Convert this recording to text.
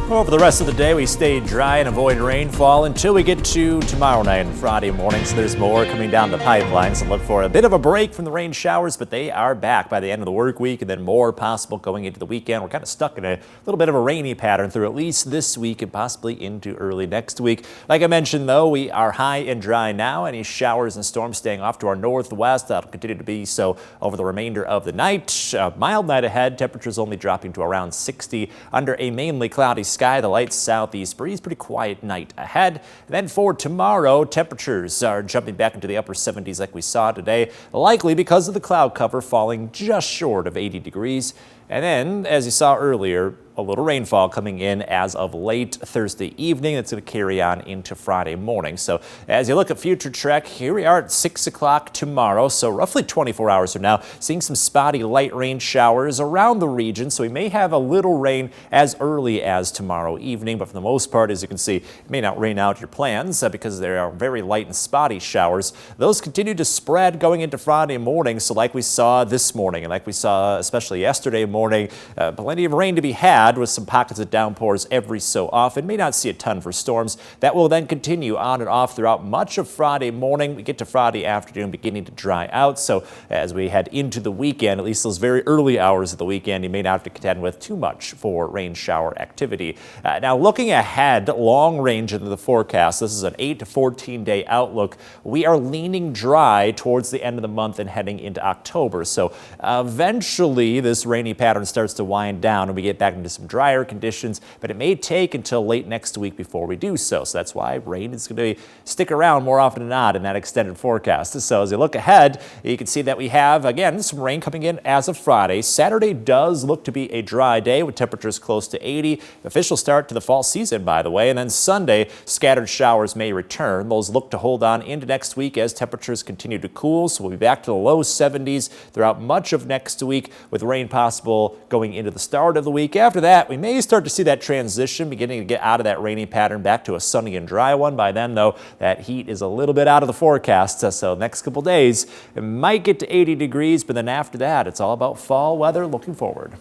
Well, for the rest of the day, we stay dry and avoid rainfall until we get to tomorrow night and Friday morning. So there's more coming down the pipeline. So look for a bit of a break from the rain showers, but they are back by the end of the work week, and then more possible going into the weekend. We're kind of stuck in a little bit of a rainy pattern through at least this week and possibly into early next week. Like I mentioned, though, we are high and dry now. Any showers and storms staying off to our northwest. That'll continue to be so over the remainder of the night. Mild night ahead. Temperatures only dropping to around 60 under a mainly cloudy sky. The light southeast breeze, pretty quiet night ahead. And then for tomorrow, temperatures are jumping back into the upper 70s like we saw today, likely because of the cloud cover falling just short of 80 degrees. And then, as you saw earlier, a little rainfall coming in as of late Thursday evening. That's going to carry on into Friday morning. So as you look at future trek, here we are at 6 o'clock tomorrow. So roughly 24 hours from now, seeing some spotty light rain showers around the region. So we may have a little rain as early as tomorrow evening. But for the most part, as you can see, it may not rain out your plans because there are very light and spotty showers. Those continue to spread going into Friday morning. So like we saw this morning and like we saw especially yesterday morning, plenty of rain to be had, with some pockets of downpours every so often. May not see a ton for storms. That will then continue on and off throughout much of Friday morning. We get to Friday afternoon beginning to dry out. So as we head into the weekend, at least those very early hours of the weekend, you may not have to contend with too much for rain shower activity. Now looking ahead, long range into the forecast, this is an 8 to 14 day outlook. We are leaning dry towards the end of the month and heading into October. So eventually this rainy pattern starts to wind down and we get back into some drier conditions, but it may take until late next week before we do so. So that's why rain is going to stick around more often than not in that extended forecast. So as you look ahead, you can see that we have, again, some rain coming in as of Friday. Saturday does look to be a dry day with temperatures close to 80. Official start to the fall season, by the way. And then Sunday, scattered showers may return. Those look to hold on into next week as temperatures continue to cool. So we'll be back to the low 70s throughout much of next week with rain possible going into the start of the week. After that, we may start to see that transition beginning to get out of that rainy pattern back to a sunny and dry one. By then, though, that heat is a little bit out of the forecast. So next couple days, it might get to 80 degrees, but then after that, it's all about fall weather looking forward.